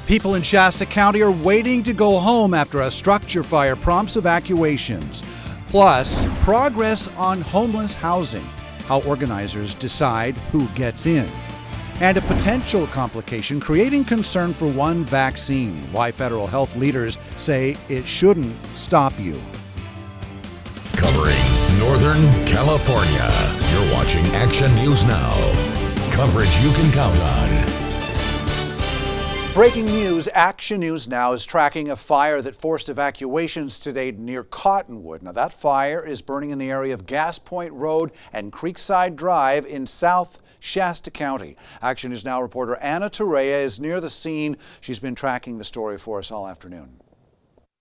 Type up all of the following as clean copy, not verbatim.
People in Shasta County are waiting to go home after a structure fire prompts evacuations. Plus, progress on homeless housing, how organizers decide who gets in. And a potential complication creating concern for one vaccine, why federal health leaders say it shouldn't stop you. Covering Northern California, you're watching Action News Now. Coverage you can count on. Breaking news, Action News Now is tracking a fire that forced evacuations today near Cottonwood. Now that fire is burning in the area of Gas Point Road and Creekside Drive in South Shasta County. Action News Now reporter Anna Torrea is near the scene. She's been tracking the story for us all afternoon.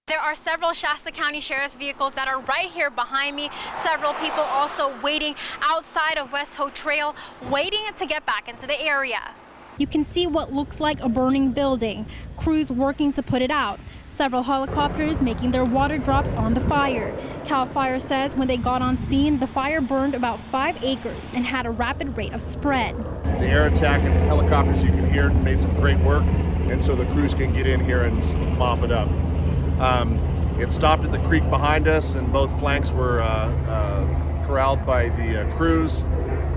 There are several Shasta County Sheriff's vehicles that are right here behind me. Several people also waiting outside of West Ho Trail, waiting to get back into the area. You can see what looks like a burning building, crews working to put it out, several helicopters making their water drops on the fire. CAL FIRE says when they got on scene, the fire burned about 5 acres and had a rapid rate of spread. The air attack and the helicopters, you can hear, made some great work, and so the crews can get in here and mop it up. It stopped at the creek behind us, and both flanks were corralled by the crews.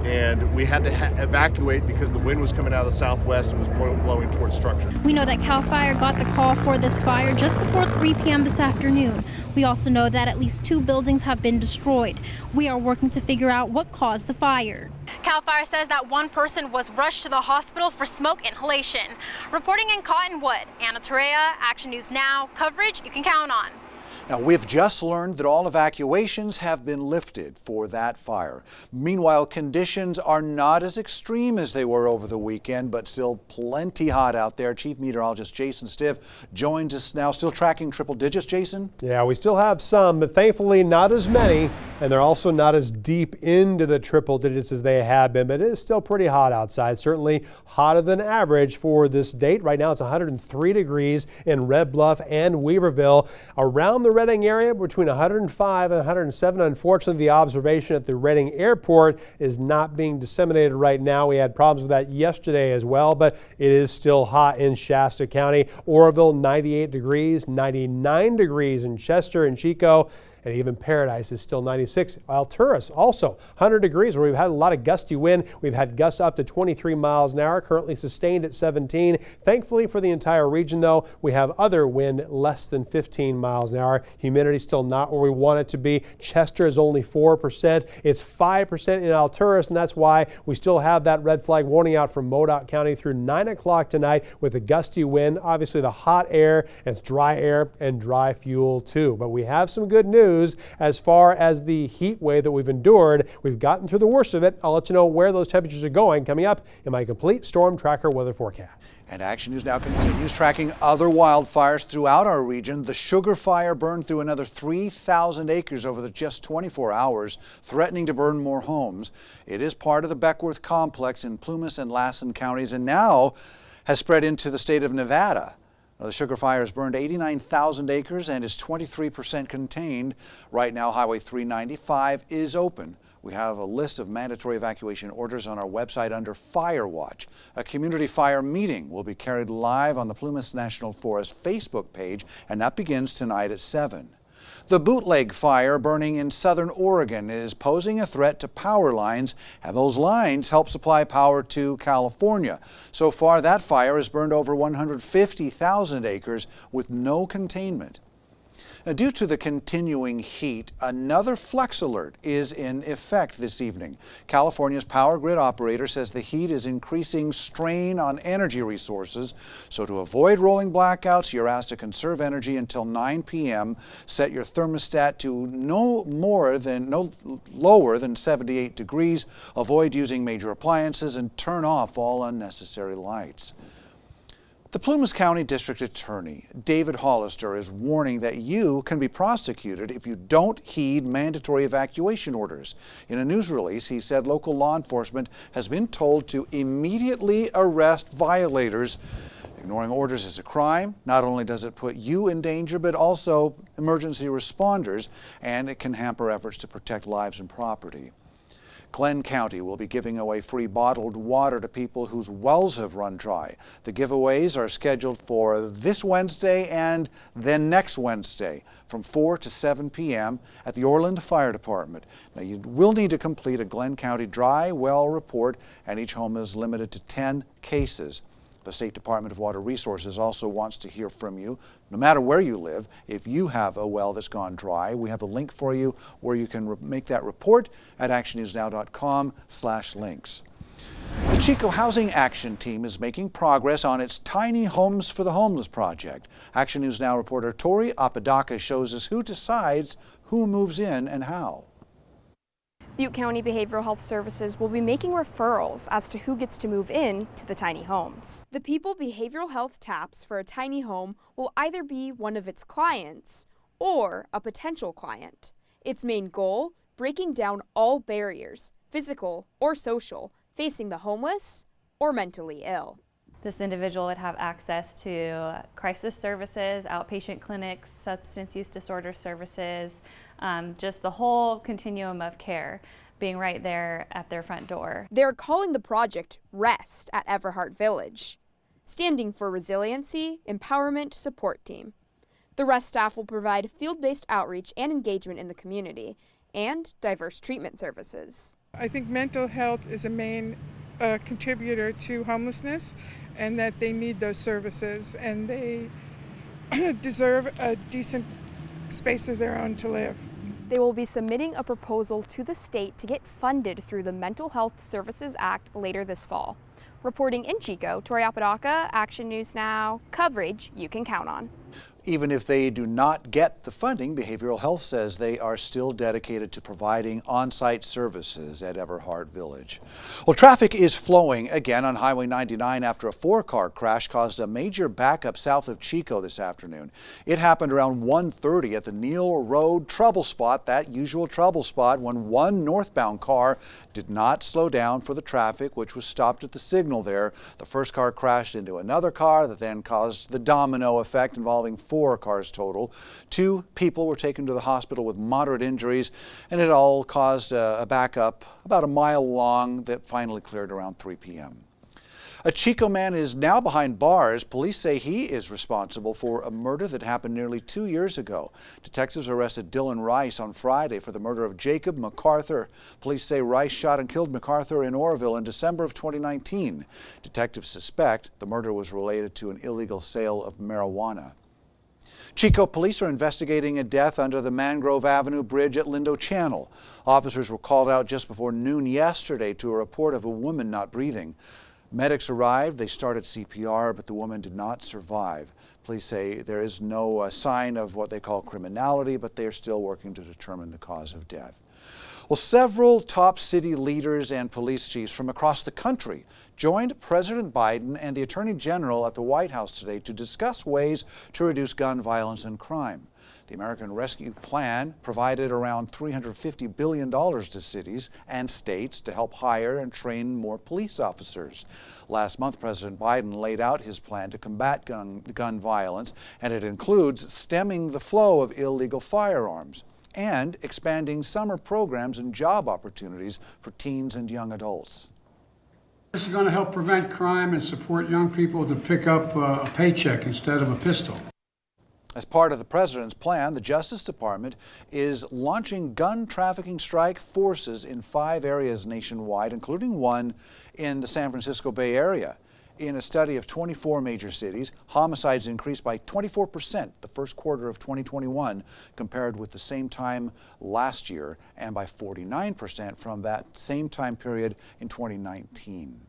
And we had to evacuate because the wind was coming out of the southwest and was blowing towards structure. We know that CAL FIRE got the call for this fire just before 3 p.m. this afternoon. We also know that at least 2 buildings have been destroyed. We are working to figure out what caused the fire. CAL FIRE says that one person was rushed to the hospital for smoke inhalation. Reporting in Cottonwood, Anna Torrea, Action News Now, coverage you can count on. Now, we've just learned that all evacuations have been lifted for that fire. Meanwhile, conditions are not as extreme as they were over the weekend, but still plenty hot out there. Chief Meteorologist Jason Stiff joins us now, still tracking triple digits. Jason? Yeah, we still have some, but thankfully not as many, and they're also not as deep into the triple digits as they have been, but it is still pretty hot outside, certainly hotter than average for this date. Right now it's 103 degrees in Red Bluff and Weaverville. Around the Redding area between 105 and 107. Unfortunately, the observation at the Redding Airport is not being disseminated right now. We had problems with that yesterday as well, but it is still hot in Shasta County. Oroville, 98 degrees, 99 degrees in Chester and Chico. And even Paradise is still 96. Alturas also 100 degrees, where we've had a lot of gusty wind. We've had gusts up to 23 miles an hour, currently sustained at 17. Thankfully for the entire region, though, we have other wind less than 15 miles an hour. Humidity still not where we want it to be. Chester is only 4%. It's 5% in Alturas, and that's why we still have that red flag warning out from Modoc County through 9 o'clock tonight with the gusty wind, obviously the hot air, and it's dry air and dry fuel too. But we have some good news. As far as the heat wave that we've endured, we've gotten through the worst of it. I'll let you know where those temperatures are going coming up in my complete storm tracker weather forecast. And Action News Now continues tracking other wildfires throughout our region. The Sugar Fire burned through another 3,000 acres over the just 24 hours, threatening to burn more homes. It is part of the Beckworth complex in Plumas and Lassen counties and now has spread into the state of Nevada. Now, the Sugar Fire has burned 89,000 acres and is 23% contained. Right now, Highway 395 is open. We have a list of mandatory evacuation orders on our website under Fire Watch. A community fire meeting will be carried live on the Plumas National Forest Facebook page, and that begins tonight at 7. The Bootleg Fire burning in southern Oregon is posing a threat to power lines, and those lines help supply power to California. So far, that fire has burned over 150,000 acres with no containment. Now, due to the continuing heat, another flex alert is in effect this evening. California's power grid operator says the heat is increasing strain on energy resources. So to avoid rolling blackouts, you're asked to conserve energy until 9 p.m. Set your thermostat to no lower than 78 degrees. Avoid using major appliances and turn off all unnecessary lights. The Plumas County District Attorney, David Hollister, is warning that you can be prosecuted if you don't heed mandatory evacuation orders. In a news release, he said local law enforcement has been told to immediately arrest violators. Ignoring orders is a crime. Not only does it put you in danger, but also emergency responders, and it can hamper efforts to protect lives and property. Glenn County will be giving away free bottled water to people whose wells have run dry. The giveaways are scheduled for this Wednesday and then next Wednesday from 4 to 7 p.m. at the Orland Fire Department. Now, you will need to complete a Glenn County dry well report, and each home is limited to 10 cases. The State Department of Water Resources also wants to hear from you, no matter where you live. If you have a well that's gone dry, we have a link for you where you can make that report at actionnewsnow.com/links. The Chico Housing Action Team is making progress on its Tiny Homes for the Homeless project. Action News Now reporter Tori Apodaca shows us who decides who moves in and how. Butte County Behavioral Health Services will be making referrals as to who gets to move in to the tiny homes. The people behavioral health taps for a tiny home will either be one of its clients or a potential client. Its main goal, breaking down all barriers, physical or social, facing the homeless or mentally ill. This individual would have access to crisis services, outpatient clinics, substance use disorder services, just the whole continuum of care being right there at their front door. They're calling the project REST at Everhart Village, standing for Resiliency, Empowerment, Support Team. The REST staff will provide field-based outreach and engagement in the community and diverse treatment services. I think mental health is a main contributor to homelessness, and that they need those services, and they deserve a decent space of their own to live. They will be submitting a proposal to the state to get funded through the Mental Health Services Act later this fall. Reporting in Chico, Tori Apodaca, Action News Now, coverage you can count on. Even if they do not get the funding, Behavioral Health says they are still dedicated to providing on-site services at Everhart Village. Well, traffic is flowing again on Highway 99 after a 4-car crash caused a major backup south of Chico this afternoon. It happened around 1:30 at the Neal Road trouble spot, that usual trouble spot, when one northbound car did not slow down for the traffic, which was stopped at the signal there. The first car crashed into another car that then caused the domino effect involving 4 cars total. 2 people were taken to the hospital with moderate injuries, and it all caused a backup about a mile long that finally cleared around 3 p.m. A Chico man is now behind bars. Police say he is responsible for a murder that happened nearly 2 years ago. Detectives arrested Dylan Rice on Friday for the murder of Jacob MacArthur. Police say Rice shot and killed MacArthur in Oroville in December of 2019. Detectives suspect the murder was related to an illegal sale of marijuana. Chico police are investigating a death under the Mangrove Avenue Bridge at Lindo Channel. Officers were called out just before noon yesterday to a report of a woman not breathing. Medics arrived, they started CPR, but the woman did not survive. Police say there is no sign of what they call criminality, but they are still working to determine the cause of death. Well, several top city leaders and police chiefs from across the country joined President Biden and the Attorney General at the White House today to discuss ways to reduce gun violence and crime. The American Rescue Plan provided around $350 billion to cities and states to help hire and train more police officers. Last month, President Biden laid out his plan to combat gun violence, and it includes stemming the flow of illegal firearms and expanding summer programs and job opportunities for teens and young adults. This is going to help prevent crime and support young people to pick up a paycheck instead of a pistol. As part of the president's plan, the Justice Department is launching gun trafficking strike forces in 5 areas nationwide, including one in the San Francisco Bay Area. In a study of 24 major cities, homicides increased by 24% the first quarter of 2021 compared with the same time last year, and by 49% from that same time period in 2019.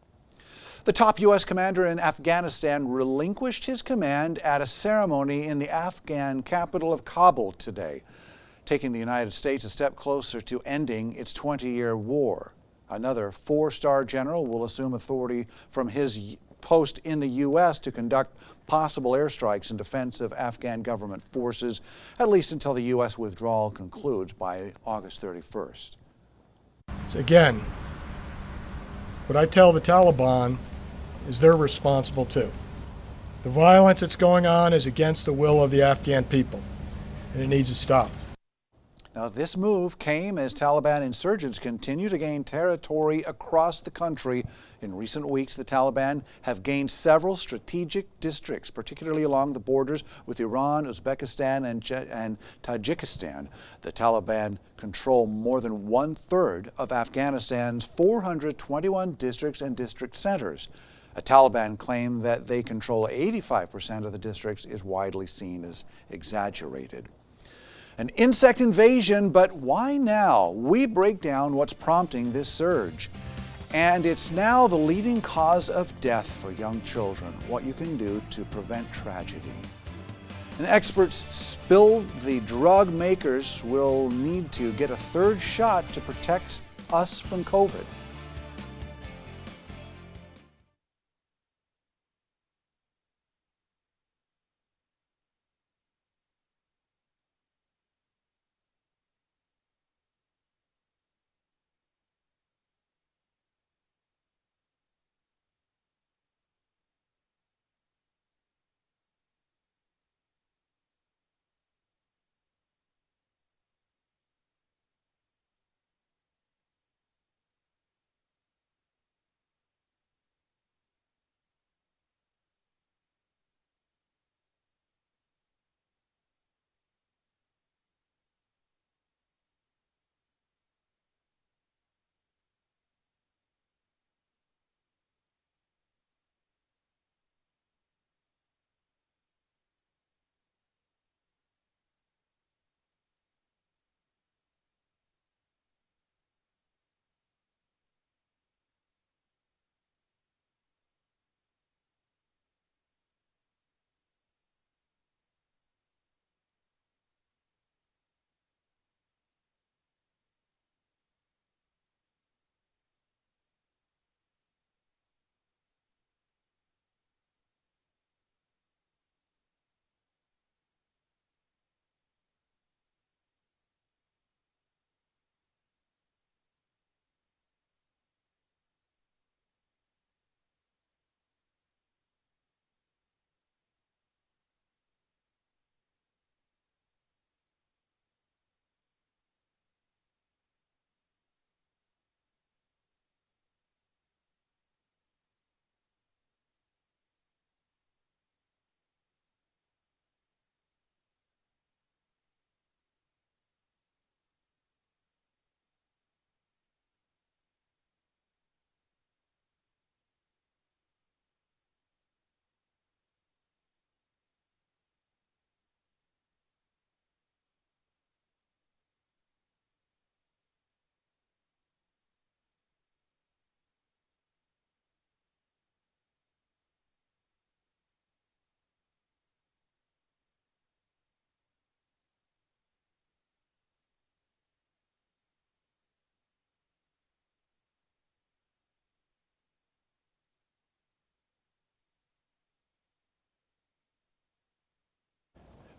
The top U.S. commander in Afghanistan relinquished his command at a ceremony in the Afghan capital of Kabul today, taking the United States a step closer to ending its 20-year war. Another 4-star general will assume authority from his post in the U.S. to conduct possible airstrikes in defense of Afghan government forces, at least until the U.S. withdrawal concludes by August 31st. So again, what I tell the Taliban is they're responsible too. The violence that's going on is against the will of the Afghan people, and it needs to stop. Now, this move came as Taliban insurgents continue to gain territory across the country. In recent weeks, the Taliban have gained several strategic districts, particularly along the borders with Iran, Uzbekistan, and Tajikistan. The Taliban control more than 1/3 of Afghanistan's 421 districts and district centers. A Taliban claim that they control 85% of the districts is widely seen as exaggerated. An insect invasion, but why now? We break down what's prompting this surge. And it's now the leading cause of death for young children, what you can do to prevent tragedy. And experts spill the drug makers will need to get a third shot to protect us from COVID.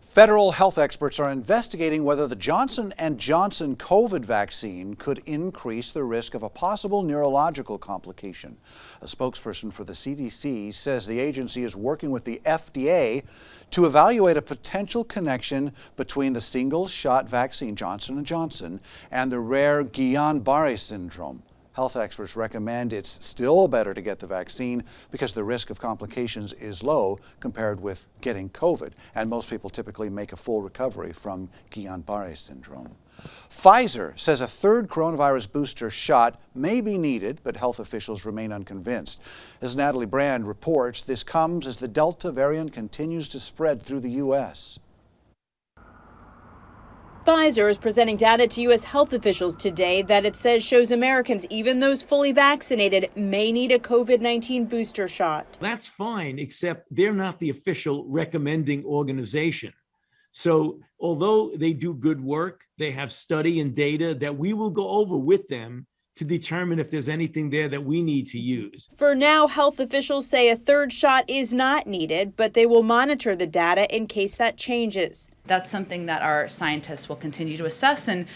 Federal health experts are investigating whether the Johnson & Johnson COVID vaccine could increase the risk of a possible neurological complication. A spokesperson for the CDC says the agency is working with the FDA to evaluate a potential connection between the single-shot vaccine Johnson & Johnson and the rare Guillain-Barré syndrome. Health experts recommend it's still better to get the vaccine because the risk of complications is low compared with getting COVID, and most people typically make a full recovery from Guillain-Barré syndrome. Pfizer says a third coronavirus booster shot may be needed, but health officials remain unconvinced. As Natalie Brand reports, this comes as the Delta variant continues to spread through the U.S. Pfizer is presenting data to U.S. health officials today that it says shows Americans, even those fully vaccinated, may need a COVID-19 booster shot. That's fine, except they're not the official recommending organization. So although they do good work, they have study and data that we will go over with them to determine if there's anything there that we need to use. For now, health officials say a third shot is not needed, but they will monitor the data in case that changes. that's something that our scientists will continue to assess. And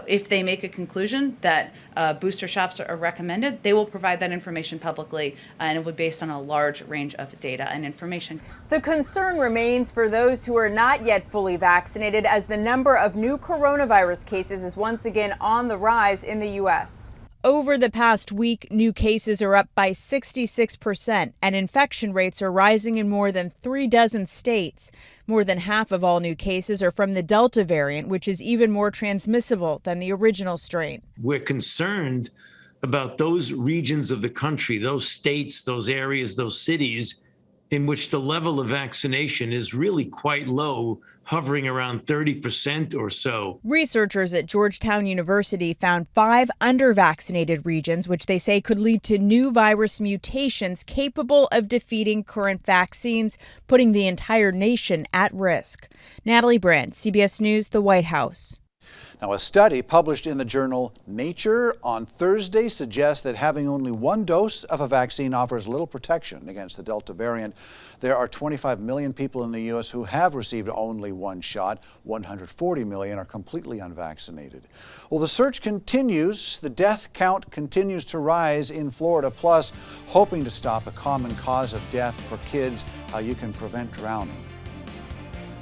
if they make a conclusion that booster shots are recommended, they will provide that information publicly, and it will be based on a large range of data and information. The concern remains for those who are not yet fully vaccinated, as the number of new coronavirus cases is once again on the rise in the U.S. Over the past week, new cases are up by 66%, and infection rates are rising in more than 36 states. More than half of all new cases are from the Delta variant, which is even more transmissible than the original strain. We're concerned about those regions of the country, those states, those areas, those cities in which the level of vaccination is really quite low, hovering around 30% or so. Researchers at Georgetown University found 5 under-vaccinated regions, which they say could lead to new virus mutations capable of defeating current vaccines, putting the entire nation at risk. Natalie Brandt, CBS News, the White House. Now, a study published in the journal Nature on Thursday suggests that having only one dose of a vaccine offers little protection against the Delta variant. There are 25 million people in the U.S. who have received only one shot. 140 million are completely unvaccinated. Well, the search continues. The death count continues to rise in Florida. Plus, hoping to stop a common cause of death for kids, how you can prevent drowning.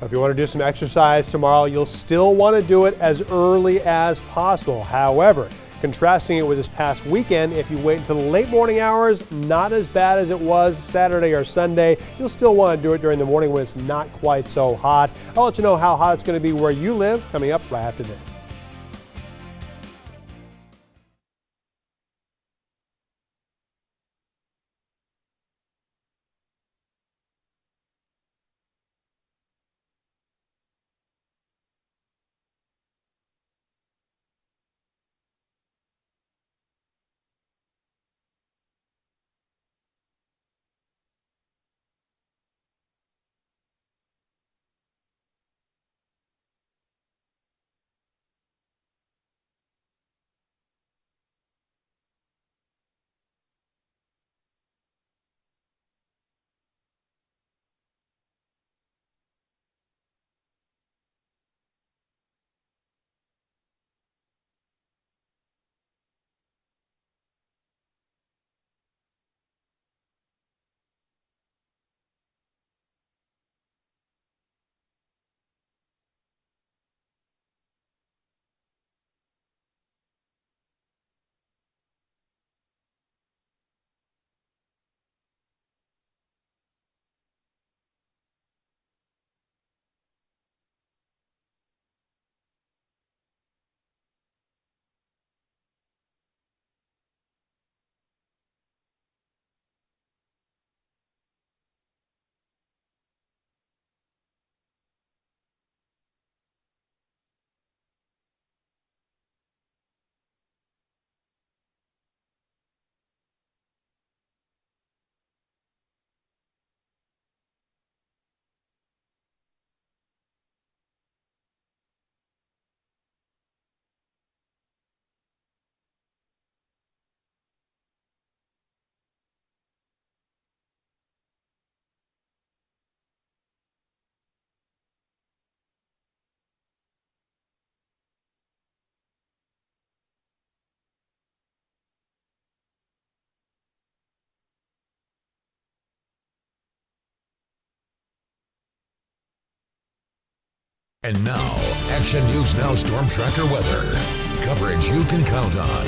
If you want to do some exercise tomorrow, you'll still want to do it as early as possible. However, contrasting it with this past weekend, if you wait until the late morning hours, not as bad as it was Saturday or Sunday. You'll still want to do it during the morning when it's not quite so hot. I'll let you know how hot it's going to be where you live coming up right after this. And now, Action News Now Storm Tracker weather. Coverage you can count on.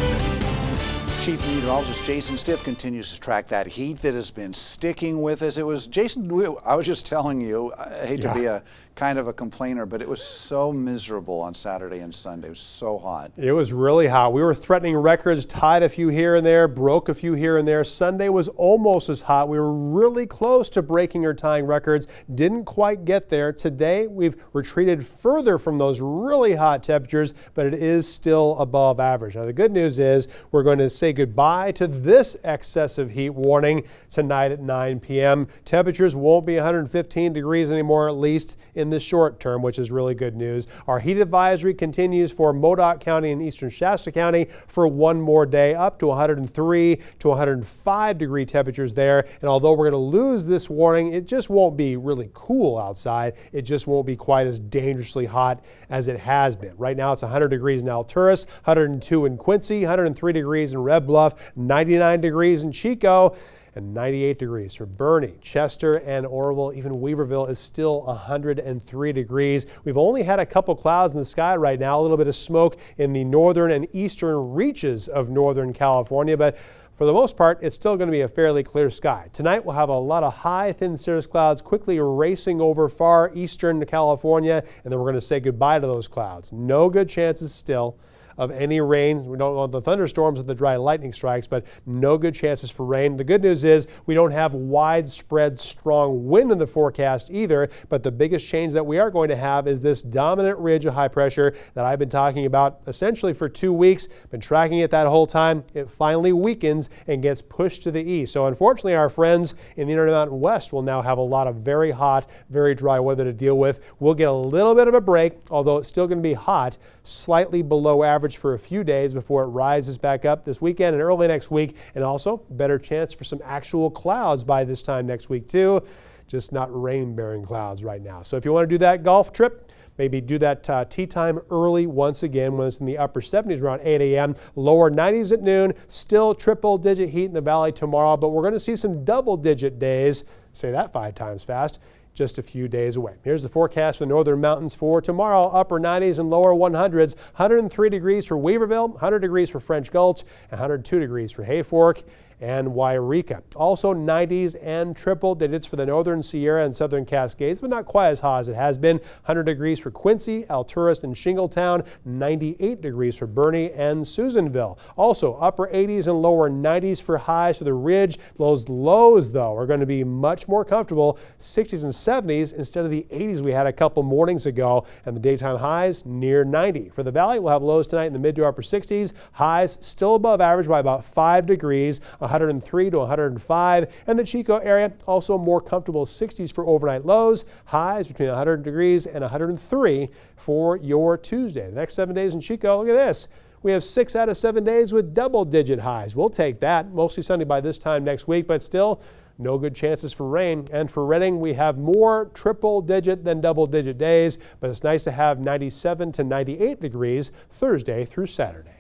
Chief Meteorologist Jason Stiff continues to track that heat that has been sticking with us. It was, Jason, I was just telling you, I hate to be a kind of a complainer, but it was so miserable on Saturday and Sunday. It was so hot. It was really hot. We were threatening records, tied a few here and there, broke a few here and there. Sunday was almost as hot. We were really close to breaking or tying records. Didn't quite get there. Today, we've retreated further from those really hot temperatures, but it is still above average. Now, the good news is we're going to say goodbye to this excessive heat warning tonight at 9 p.m. Temperatures won't be 115 degrees anymore, at least in in the short term, which is really good news. Our heat advisory continues for Modoc County and eastern Shasta County for one more day, up to 103 to 105 degree temperatures there. And although we're going to lose this warning, it just won't be really cool outside. It just won't be quite as dangerously hot as it has been. Right now it's 100 degrees in Alturas, 102 in Quincy, 103 degrees in Red Bluff, 99 degrees in Chico, and 98 degrees for Bernie, Chester, and Orville. Even Weaverville is still 103 degrees. We've only had a couple clouds in the sky right now, a little bit of smoke in the northern and eastern reaches of Northern California, but for the most part, it's still going to be a fairly clear sky. Tonight, we'll have a lot of high, thin cirrus clouds quickly racing over far eastern California, and then we're going to say goodbye to those clouds. No good chances still of any rain. We don't want the thunderstorms and the dry lightning strikes, but no good chances for rain. The good news is we don't have widespread strong wind in the forecast either, but the biggest change that we are going to have is this dominant ridge of high pressure that I've been talking about essentially for 2 weeks. Been tracking it that whole time. It finally weakens and gets pushed to the east. So unfortunately, our friends in the Intermountain West will now have a lot of very hot, very dry weather to deal with. We'll get a little bit of a break, although it's still going to be hot, slightly below average for a few days before it rises back up this weekend and early next week, and also better chance for some actual clouds by this time next week too, just not rain-bearing clouds right now. So if you want to do that golf trip, maybe do that tee time early once again when it's in the upper 70s around 8 a.m., lower 90s at noon, still triple-digit heat in the valley tomorrow, but we're going to see some double-digit days, say that 5 times fast, just a few days away. Here's the forecast for the northern mountains for tomorrow. Upper 90s and lower 100s. 103 degrees for Weaverville, 100 degrees for French Gulch, and 102 degrees for Hayfork and Wairika. Also 90s and triple digits for the northern Sierra and southern Cascades, but not quite as hot as it has been. 100 degrees for Quincy, Alturas, and Shingletown. 98 degrees for Bernie and Susanville. Also upper 80s and lower 90s for highs for the Ridge. Those lows, though, are going to be much more comfortable. 60s and 70s instead of the 80s we had a couple mornings ago, and the daytime highs near 90. For the Valley, we'll have lows tonight in the mid to upper 60s. Highs still above average by about 5 degrees. 103 to 105, and the Chico area also more comfortable 60s for overnight lows, highs between 100 degrees and 103 for your Tuesday. The next 7 days in Chico, look at this. We have 6 out of 7 days with double-digit highs. We'll take that. Mostly sunny by this time next week, but still no good chances for rain. And for Redding, we have more triple-digit than double-digit days, but it's nice to have 97 to 98 degrees Thursday through Saturday.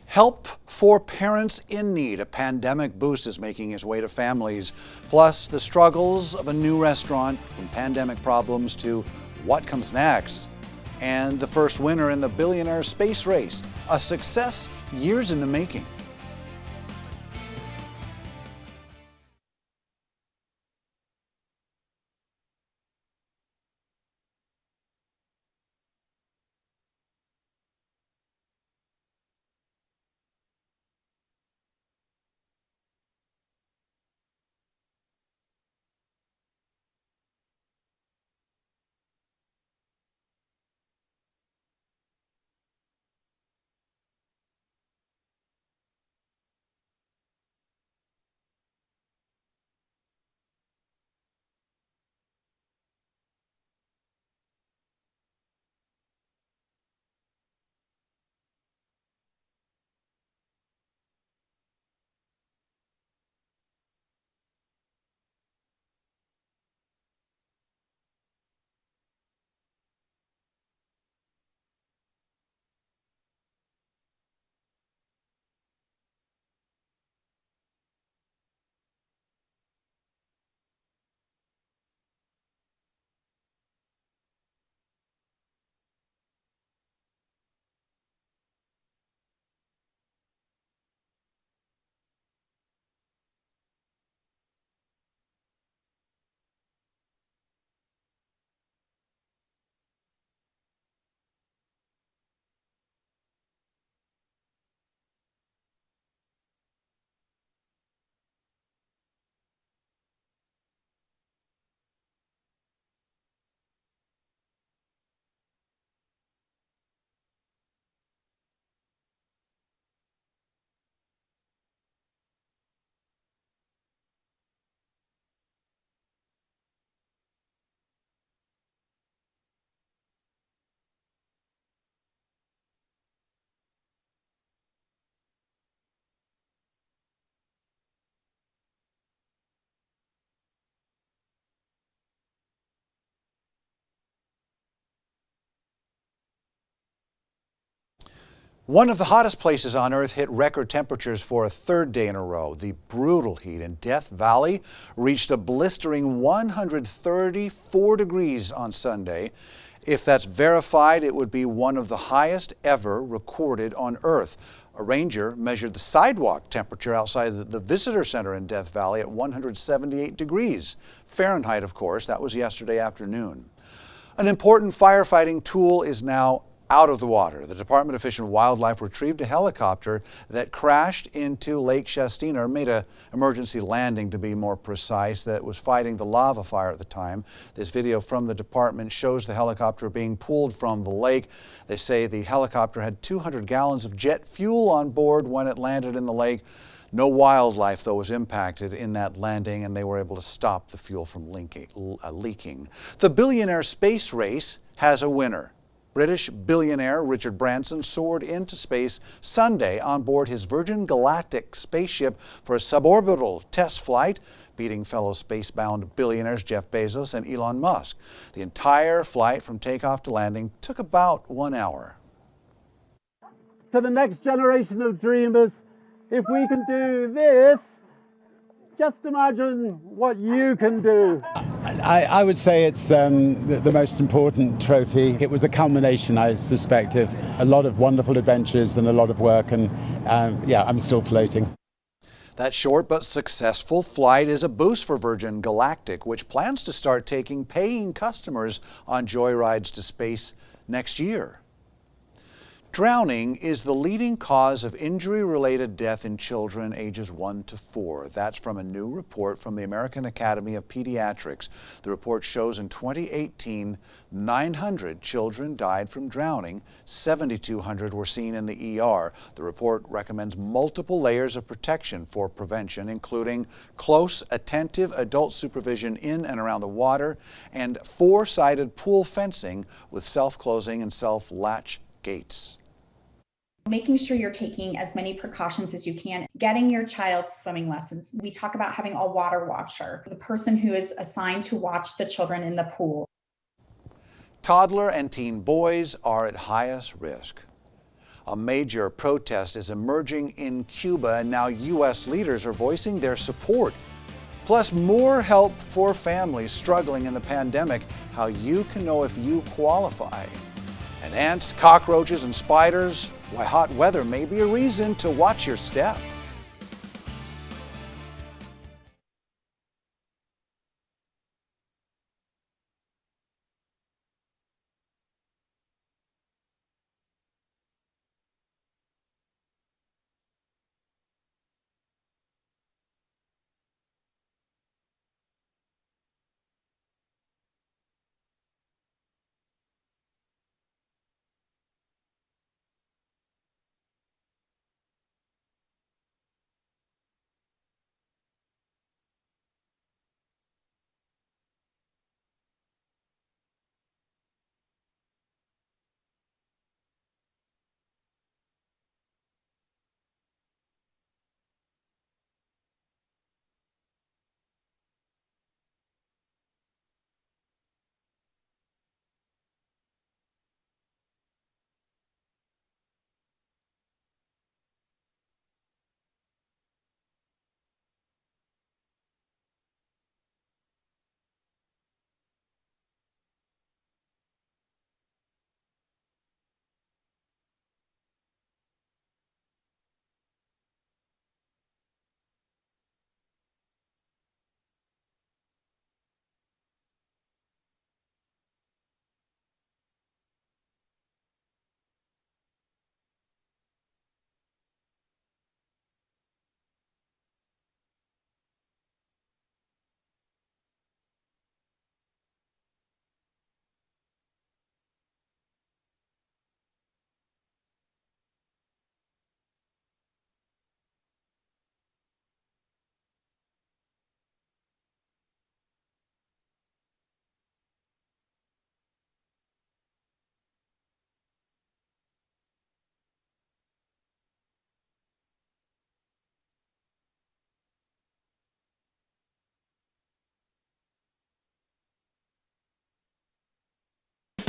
Help for parents in need. A pandemic boost is making its way to families. Plus, the struggles of a new restaurant, from pandemic problems to what comes next. And the first winner in the billionaire space race. A success years in the making. One of the hottest places on Earth hit record temperatures for a third day in a row. The brutal heat in Death Valley reached a blistering 134 degrees on Sunday. If that's verified, it would be one of the highest ever recorded on Earth. A ranger measured the sidewalk temperature outside the visitor center in Death Valley at 178 degrees Fahrenheit, of course. That was yesterday afternoon. An important firefighting tool is now out of the water. The Department of Fish and Wildlife retrieved a helicopter that crashed into Lake Shastina, or made an emergency landing to be more precise, that was fighting the lava fire at the time. This video from the department shows the helicopter being pulled from the lake. They say the helicopter had 200 gallons of jet fuel on board when it landed in the lake. No wildlife, though, was impacted in that landing, and they were able to stop the fuel from leaking. The billionaire space race has a winner. British billionaire Richard Branson soared into space Sunday on board his Virgin Galactic spaceship for a suborbital test flight, beating fellow spacebound billionaires Jeff Bezos and Elon Musk. The entire flight from takeoff to landing took about 1 hour. To the next generation of dreamers, if we can do this, just imagine what you can do. I would say it's the most important trophy. It was the culmination, I suspect, of a lot of wonderful adventures and a lot of work, and yeah, I'm still floating. That short but successful flight is a boost for Virgin Galactic, which plans to start taking paying customers on joyrides to space next year. Drowning is the leading cause of injury-related death in children ages 1 to 4. That's from a new report from the American Academy of Pediatrics. The report shows in 2018, 900 children died from drowning. 7,200 were seen in the ER. The report recommends multiple layers of protection for prevention, including close, attentive adult supervision in and around the water and 4-sided pool fencing with self-closing and self-latch gates. Making sure you're taking as many precautions as you can, getting your child's swimming lessons. We talk about having a water watcher, the person who is assigned to watch the children in the pool. Toddler and teen boys are at highest risk. A major protest is emerging in Cuba, and now U.S. leaders are voicing their support. Plus, more help for families struggling in the pandemic, how you can know if you qualify. And ants, cockroaches, and spiders, why hot weather may be a reason to watch your step.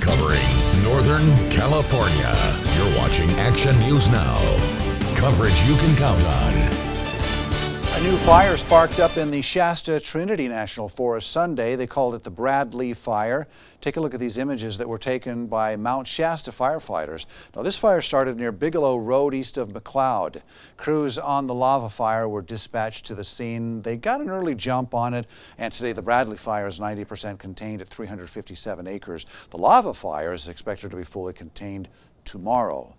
Covering Northern California, you're watching watching Action News Now. Coverage you can count on. A new fire sparked up in the Shasta Trinity National Forest Sunday. They called it the Bradley Fire. Take a look at these images that were taken by Mount Shasta firefighters. Now, this fire started near Bigelow Road east of McLeod. Crews on the lava fire were dispatched to the scene. They got an early jump on it, and today the Bradley fire is 90% contained at 357 acres. The lava fire is expected to be fully contained tomorrow.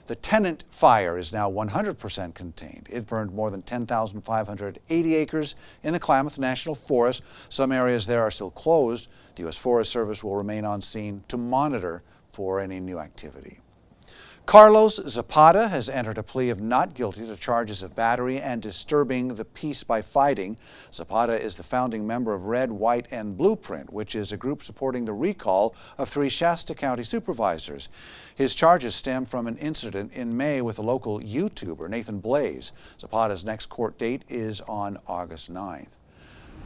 The Tennant fire is now 100% contained. It burned more than 10,580 acres in the Klamath National Forest. Some areas there are still closed. The U.S. Forest Service will remain on scene to monitor for any new activity. Carlos Zapata has entered a plea of not guilty to charges of battery and disturbing the peace by fighting. Zapata is the founding member of Red, White, and Blueprint, which is a group supporting the recall of 3 Shasta County supervisors. His charges stem from an incident in May with a local YouTuber, Nathan Blaze. Zapata's next court date is on August 9th.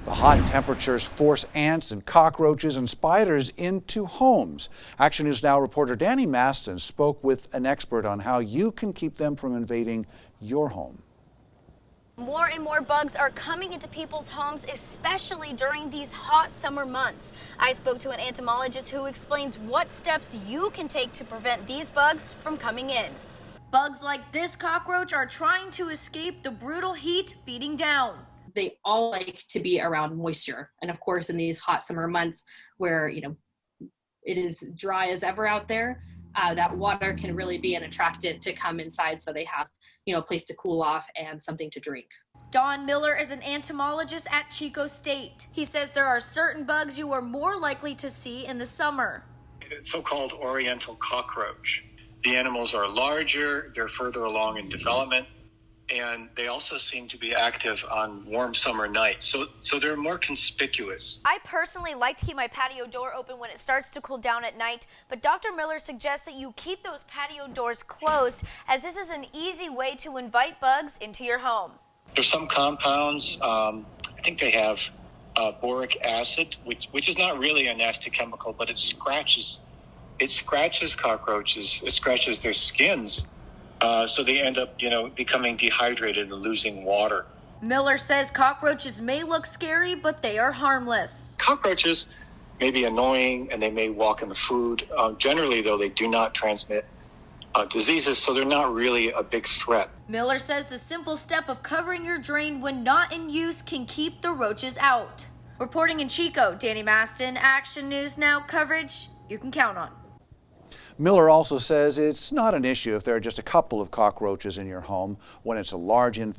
The hot temperatures force ants and cockroaches and spiders into homes. Action News Now reporter Danny Maston spoke with an expert on how you can keep them from invading your home. More and more bugs are coming into people's homes, especially during these hot summer months. I spoke to an entomologist who explains what steps you can take to prevent these bugs from coming in. Bugs like this cockroach are trying to escape the brutal heat beating down. They all like to be around moisture. And of course, in these hot summer months where, it is dry as ever out there, that water can really be an attractant to come inside so they have, a place to cool off and something to drink. Don Miller is an entomologist at Chico State. He says there are certain bugs you are more likely to see in the summer. So-called oriental cockroach. The animals are larger, they're further along in development, and they also seem to be active on warm summer nights. So they're more conspicuous. I personally like to keep my patio door open when it starts to cool down at night, but Dr. Miller suggests that you keep those patio doors closed, as this is an easy way to invite bugs into your home. There's some compounds, I think they have boric acid, which is not really a nasty chemical, but it scratches cockroaches, it scratches their skins. So they end up, becoming dehydrated and losing water. Miller says cockroaches may look scary, but they are harmless. Cockroaches may be annoying and they may walk in the food. Generally, though, they do not transmit diseases, so they're not really a big threat. Miller says the simple step of covering your drain when not in use can keep the roaches out. Reporting in Chico, Danny Maston, Action News Now coverage you can count on. Miller also says it's not an issue if there are just a couple of cockroaches in your home. When it's a large infestation,